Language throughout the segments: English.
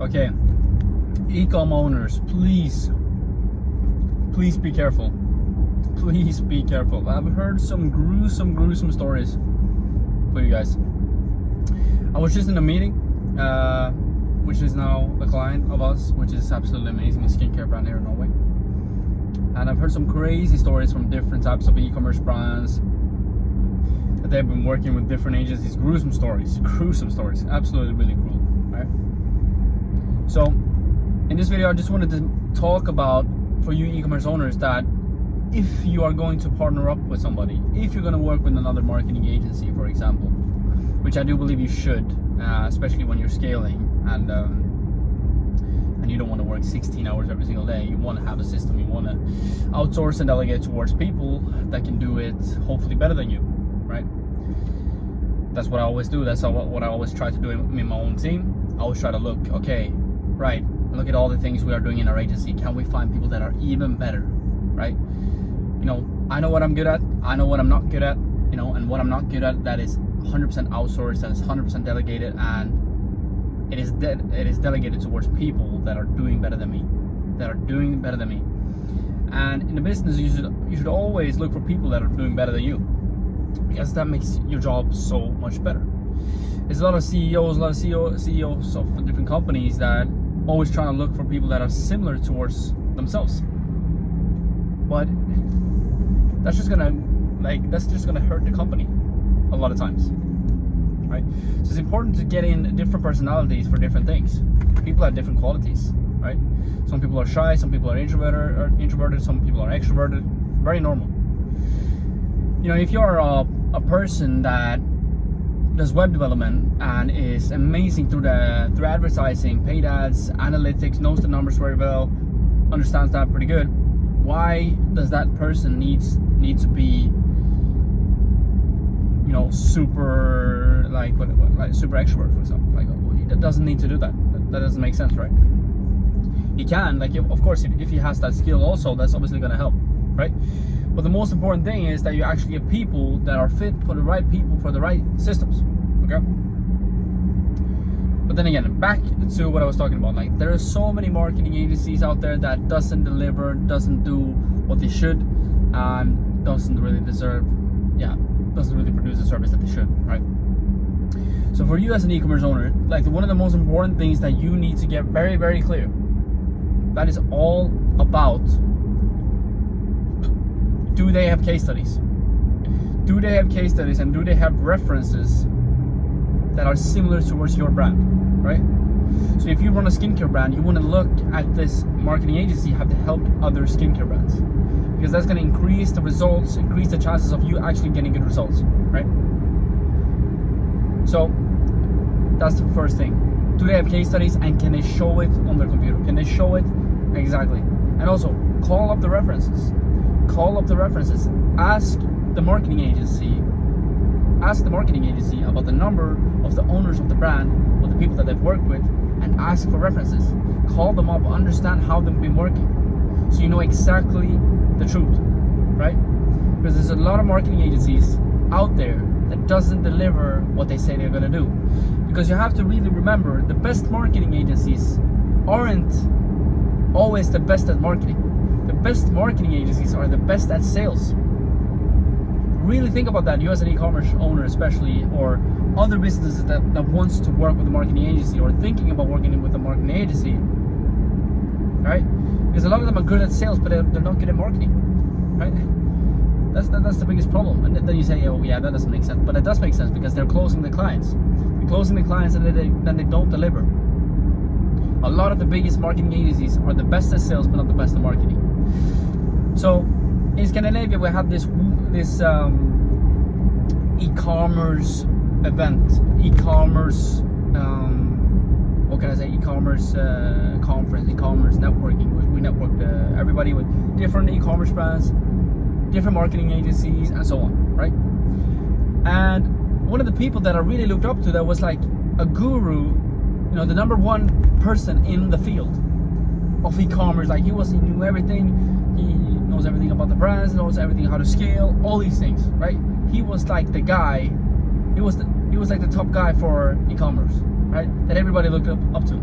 Okay, ecom owners, please be careful. Please be careful. I've heard some gruesome stories for you guys. I was just in a meeting, which is now a client of us, which is absolutely amazing, a skincare brand here in Norway. And I've heard some crazy stories from different types of e-commerce brands that they've been working with different agencies. Gruesome stories, absolutely really cruel, right? So in this video, I just wanted to talk about, for you e-commerce owners, that if you are going to partner up with somebody, if you're going to work with another marketing agency, for example, which I do believe you should, especially when you're scaling and you don't want to work 16 hours every single day. You want to have a system. You want to outsource and delegate towards people that can do it hopefully better than you, right? That's what I always do. That's what I always try to do in my own team. I always try to look, okay, right, look at all the things we are doing in our agency. Can we find people that are even better, right? You know, I know what I'm good at. I know what I'm not good at, you know, and what I'm not good at, that is 100% outsourced, that is 100% delegated, and it is delegated towards people that are doing better than me, And in the business, you should always look for people that are doing better than you, because that makes your job so much better. There's a lot of CEOs of different companies that always trying to look for people that are similar towards themselves, but that's just gonna hurt the company a lot of times, right? So it's important to get in different personalities for different things. People have different qualities, right? Some people are shy, some people are introverted, some people are extroverted. Very normal. You know, if you're a person that does web development and is amazing through advertising, paid ads, analytics, knows the numbers very well, understands that pretty good, why does that person need to be, you know, super super extrovert, for example? Like, that doesn't need to do that. That doesn't make sense, right? He can, of course, if he has that skill also, that's obviously going to help, right? But the most important thing is that you actually get people that are fit for the right people, for the right systems, okay? But then again, back to what I was talking about. Like, there are so many marketing agencies out there that doesn't deliver, doesn't do what they should, and doesn't really produce the service that they should, right? So for you as an e-commerce owner, like, one of the most important things that you need to get very, very clear, that is all about, do they have case studies? Do they have case studies, and do they have references that are similar towards your brand, right? So if you run a skincare brand, you want to look at this marketing agency have to help other skincare brands, because that's going to increase the results, increase the chances of you actually getting good results, right? So that's the first thing. Do they have case studies, and can they show it on their computer? Can they show it exactly? And also, call up the references. Ask the marketing agency about the number of the owners of the brand, or the people that they've worked with, and ask for references. Call them up, understand how they've been working, so you know exactly the truth, right? Because there's a lot of marketing agencies out there that doesn't deliver what they say they're gonna do. Because you have to really remember, the best marketing agencies aren't always the best at marketing. The best marketing agencies are the best at sales. Really think about that, you as an e-commerce owner especially, or other businesses that wants to work with a marketing agency, or thinking about working with a marketing agency, right? Because a lot of them are good at sales, but they're not good at marketing, right? That's the biggest problem. And then you say, oh yeah, that doesn't make sense. But it does make sense, because they're closing the clients. They're closing the clients, and then they don't deliver. A lot of the biggest marketing agencies are the best at sales, but not the best at marketing. So in Scandinavia, we have this e-commerce event, e-commerce conference, e-commerce networking. We networked everybody with different e-commerce brands, different marketing agencies, and so on, right? And one of the people that I really looked up to, that was like a guru, you know, the number one person in the field of e-commerce. Like, he knew everything. He knows everything about the brands, knows everything how to scale, all these things, right? He was like the guy. He was like the top guy for e-commerce, right? That everybody looked up to.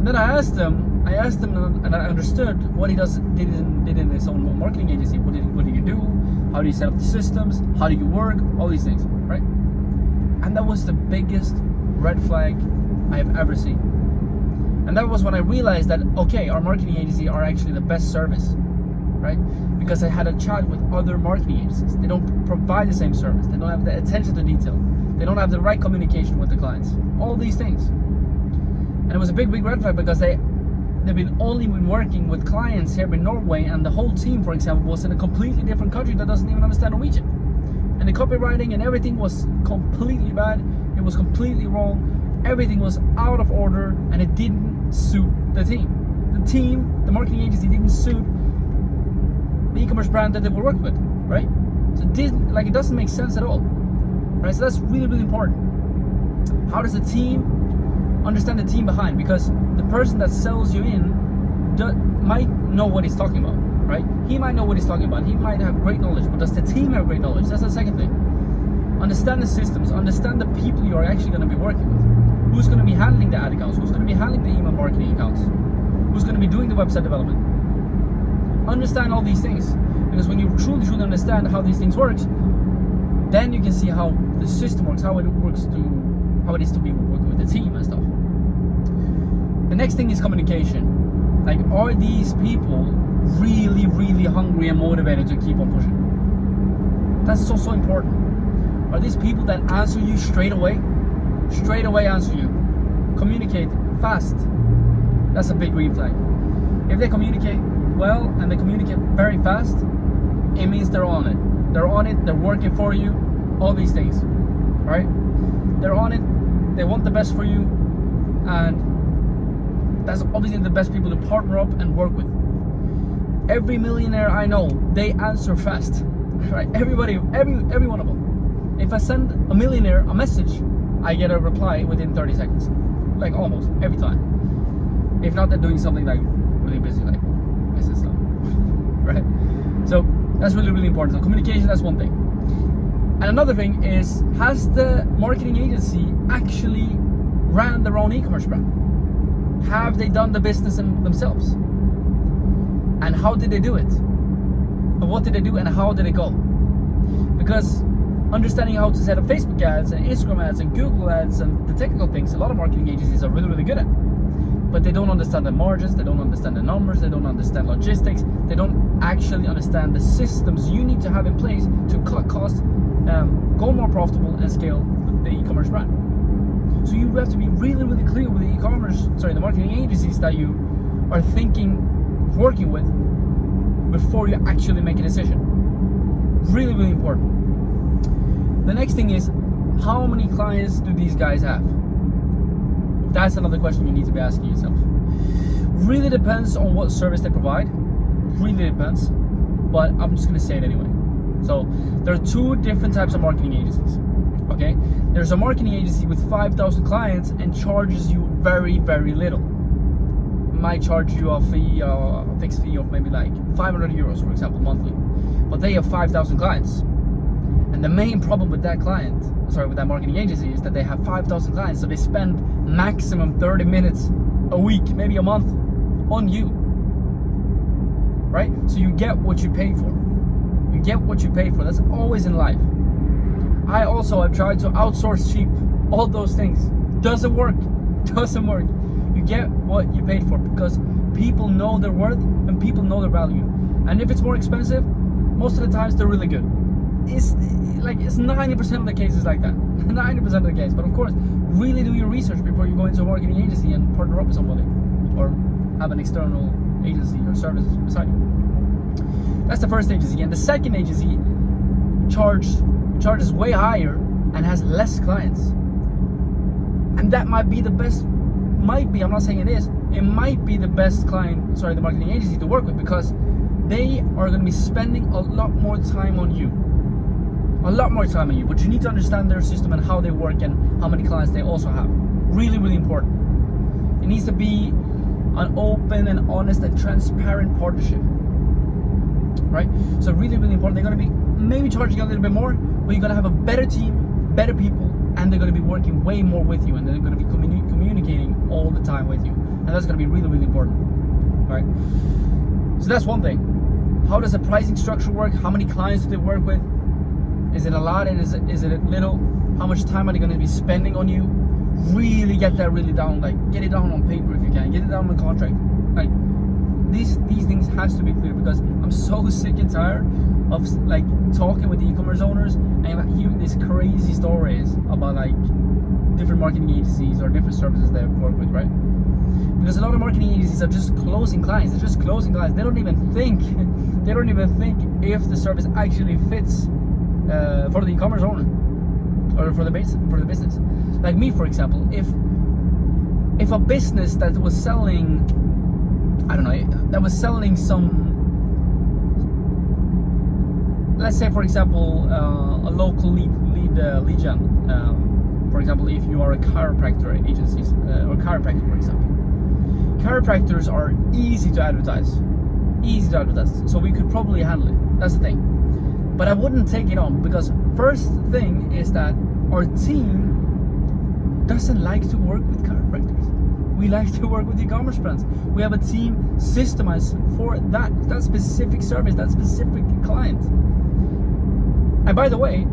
then I asked him, and I understood what he did in his own marketing agency. What did you do? How do you set up the systems? How do you work? All these things, right? And that was the biggest red flag I have ever seen. And that was when I realized that, okay, our marketing agency are actually the best service, right? Because I had a chat with other marketing agencies. They don't provide the same service. They don't have the attention to detail. They don't have the right communication with the clients. All these things. And it was a big red flag because they've only been working with clients here in Norway, and the whole team, for example, was in a completely different country that doesn't even understand Norwegian. And the copywriting and everything was completely bad. It was completely wrong. Everything was out of order, and it didn't suit the team. The marketing agency didn't suit the e-commerce brand that they were working with, right? So it doesn't make sense at all, right? So that's really important. How does the team understand the team behind? Because the person that sells you in might know what he's talking about, right? He might know what he's talking about. He might have great knowledge, but does the team have great knowledge? That's the second thing. Understand the systems, understand the people you are actually going to be working with. Who's going to be handling the ad accounts? Who's going to be handling the email marketing accounts? Who's going to be doing the website development? Understand all these things, because when you truly understand how these things work, then you can see how the system works, how it is to be working with the team and stuff. The next thing is communication. Like, are these people really hungry and motivated to keep on pushing? That's so important. Are these people that answer you straight away? Straight away answer you. Communicate fast. That's a big green flag. If they communicate well and they communicate very fast, it means they're on it. They're on it, they're working for you, all these things, right? They're on it, they want the best for you, and that's obviously the best people to partner up and work with. Every millionaire I know, they answer fast, right? Everybody, every one of them. If I send a millionaire a message, I get a reply within 30 seconds, like almost every time. If not, they're doing something like really busy, like business stuff, right? So that's really important. So communication, that's one thing. And another thing is, has the marketing agency actually ran their own e-commerce brand? Have they done the business themselves? And how did they do it? And what did they do and how did it go? Because understanding how to set up Facebook ads and Instagram ads and Google ads and the technical things, a lot of marketing agencies are really good at. But they don't understand the margins, they don't understand the numbers, they don't understand logistics, they don't actually understand the systems you need to have in place to cut costs, go more profitable and scale the e-commerce brand. So you have to be really clear with the marketing agencies that you are thinking of working with before you actually make a decision. Really important. The next thing is, how many clients do these guys have? That's another question you need to be asking yourself. Really depends on what service they provide. Really depends. But I'm just gonna say it anyway. So there are two different types of marketing agencies. Okay? There's a marketing agency with 5,000 clients and charges you very little. Might charge you a fixed fee of maybe like 500 euros, for example, monthly. But they have 5,000 clients. And the main problem with that marketing agency is that they have 5,000 clients, so they spend maximum 30 minutes a week, maybe a month, on you, right? So you get what you pay for. You get what you pay for. That's always in life. I also have tried to outsource cheap, all those things. Doesn't work. You get what you paid for, because people know their worth and people know their value. And if it's more expensive, most of the times they're really good. It's 90% of the cases like that. 90% of the case. But of course, really do your research before you go into a marketing agency and partner up with somebody, or have an external agency or service beside you. That's the first agency. And the second agency charges way higher and has less clients. And that might be the best. I'm not saying it is. It might be the best the marketing agency to work with, because they are going to be spending a lot more time on you. But you need to understand their system and how they work and how many clients they also have. Really important. It needs to be an open and honest and transparent partnership, right? So really important. They're going to be maybe charging a little bit more, but you're going to have a better team, better people, and they're going to be working way more with you, and they're going to be communicating all the time with you. and that's going to be really, really important, right? So that's one thing. How does the pricing structure work? How many clients do they work with? Is it a lot? Is it little? How much time are they going to be spending on you? Really get that really down, like get it down on paper if you can, get it down on the contract. Like these things has to be clear, because I'm so sick and tired of like talking with e-commerce owners and like, hearing these crazy stories about like different marketing agencies or different services they work with, right? Because a lot of marketing agencies are just closing clients. They're just closing clients. They don't even think if the service actually fits for the e-commerce owner or for the business. Like me, for example, if a business that was selling, I don't know, that was selling some, let's say for example, a local lead gen. For example, if you are a chiropractor agency or chiropractor, for example, chiropractors are easy to advertise, so we could probably handle it. That's the thing. But I wouldn't take it on, because first thing is that our team doesn't like to work with chiropractors. We like to work with e-commerce brands. We have a team systemized for that specific service, that specific client. And by the way,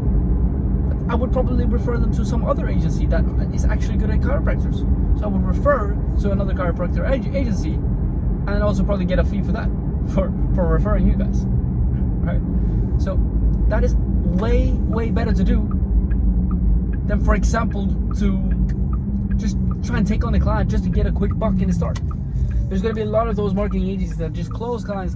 I would probably refer them to some other agency that is actually good at chiropractors. So I would refer to another chiropractor agency, and also probably get a fee for that, for referring you guys, right? So that is way better to do than, for example, to just try and take on the client just to get a quick buck in the start. There's going to be a lot of those marketing agencies that just close clients,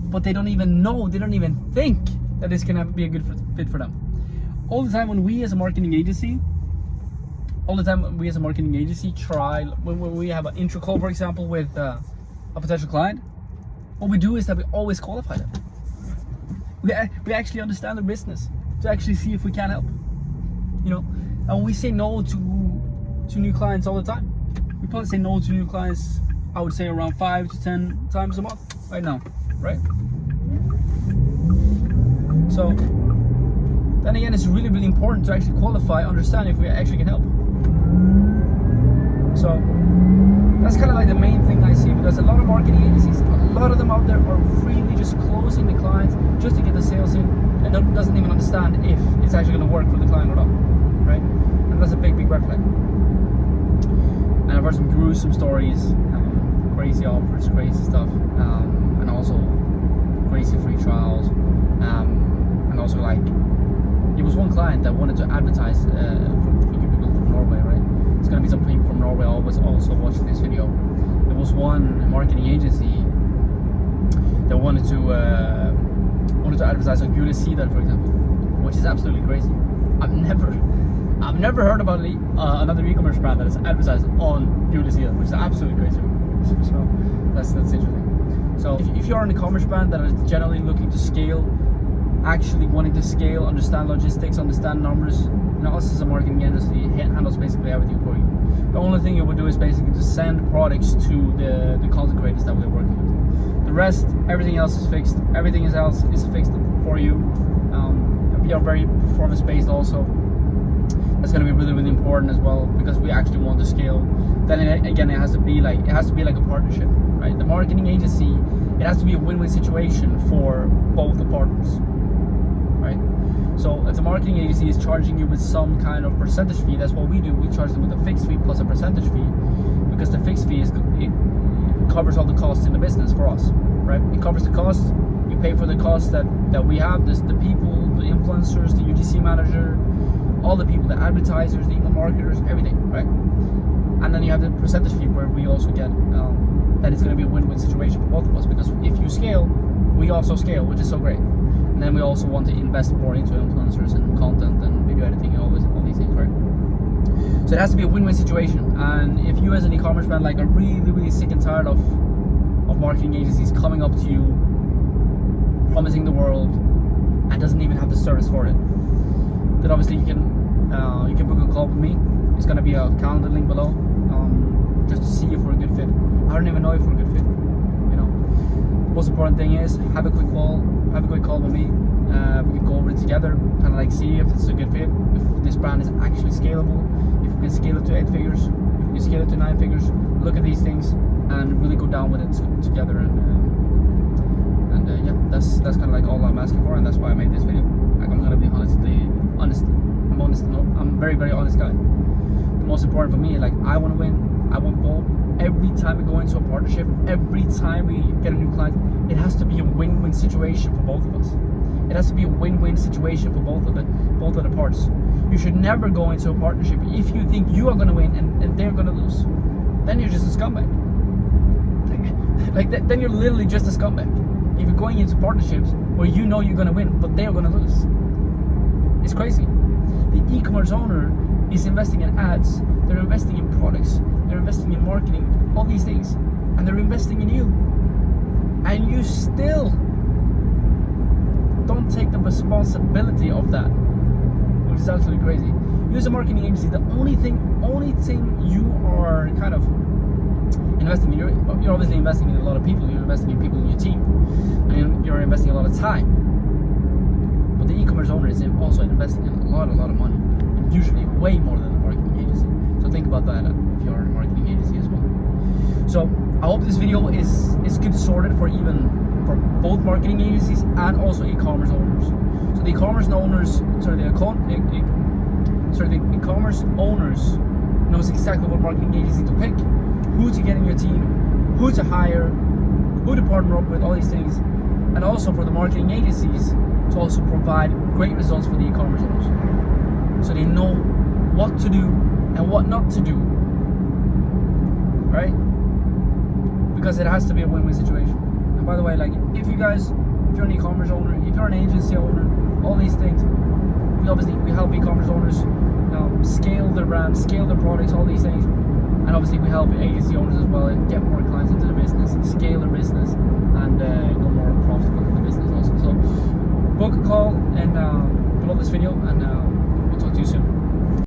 but they don't even know, they don't even think that this can be a good fit for them. All the time when we as a marketing agency try, when we have an intro call, for example, with a potential client, what we do is that we always qualify them. We actually understand their business to actually see if we can help, you know. And we say no to new clients all the time. We probably say no to new clients, I would say around 5 to 10 times a month right now, right? So then again, it's really important to actually qualify, understand if we actually can help. So that's kind of like the main thing I see, because a lot of marketing agencies, a lot of them out there are really just closing the clients just to get the sales in, and doesn't even understand if it's actually going to work for the client or not, right? And that's a big red flag. And I've heard some gruesome stories, crazy offers, crazy stuff, and also crazy free trials, and also like, it was one client that wanted to advertise for people from Norway, right? It's gonna be some people from Norway always also watching this video. There was one marketing agency that wanted to advertise on Gulesida, for example, which is absolutely crazy. I've never heard about another e-commerce brand that is advertised on Gulesida, which is absolutely crazy. So that's interesting. So if you're an e-commerce brand that is generally looking to scale, actually wanting to scale, understand logistics, understand numbers, you know, us as a marketing agency handles basically everything for you. The only thing you would do is basically to send products to the content creators that we're working with. The rest, everything else is fixed. Everything else is fixed for you. We are very performance based also. That's going to be really important as well, because we actually want to scale. Then again, it has to be like a partnership, right? The marketing agency, it has to be a win-win situation for both the partners, right? So if the marketing agency is charging you with some kind of percentage fee, that's what we do. We charge them with a fixed fee plus a percentage fee, because the fixed fee it covers all the costs in the business for us, right? It covers the costs. You pay for the costs that we have, the people, the influencers, the UGC manager, all the people, the advertisers, the email marketers, everything, right? And then you have the percentage fee where we also get that it's going to be a win-win situation for both of us, because if you scale, we also scale, which is so great. And then we also want to invest more into influencers and content and video editing and all these things, right? So it has to be a win-win situation. And if you as an e-commerce brand like are really sick and tired of marketing agencies coming up to you, promising the world, and doesn't even have the service for it, then obviously you can book a call with me. It's going to be a calendar link below, just to see if we're a good fit. I don't even know if we're a good fit, you know. The most important thing is have a quick call with me. We can go over it together, kind of like see if it's a good fit, if this brand is actually scalable, if we can scale it to 8 figures, if we You scale it to 9 figures. Look at these things and really go down with it together. And yeah, that's kind of like all I'm asking for, and that's why I made this video. Like, I'm gonna be honest. I'm honest. I'm very, very honest guy. The most important for me, like, I want to win. I want both. Every time we go into a partnership, every time we get a new client, it has to be a win-win situation for both of us. It has to be a win-win situation for both of the parts. You should never go into a partnership if you think you are going to win and they're going to lose. Then you're just a scumbag. Then you're literally just a scumbag. If you're going into partnerships where you know you're going to win, but they're going to lose. It's crazy. The e-commerce owner is investing in ads. They're investing in products. They're investing in marketing. All these things, and they're investing in you. And you still don't take the responsibility of that, which is absolutely crazy. You as a marketing agency, the only thing you are kind of investing in, you're obviously investing in a lot of people. You're investing in people in your team, and you're investing a lot of time. But the e-commerce owner is also investing in a lot of money, and usually way more than the marketing agency. So think about that if you're a marketing agency as well. So I hope this video is good sorted for both marketing agencies and also e-commerce owners. So the e-commerce owners, the e-commerce owners knows exactly what marketing agency to pick, who to get in your team, who to hire, who to partner up with, all these things. And also for the marketing agencies to also provide great results for the e-commerce owners, so they know what to do and what not to do, right? Because it has to be a win-win situation. And by the way, like, if you're an e-commerce owner, if you're an agency owner, all these things, we help e-commerce owners scale their brand, scale their products, all these things. And obviously we help agency owners as well get more clients into the business, scale their business, and go more profitable in the business also. So book a call and below this video, and we'll talk to you soon.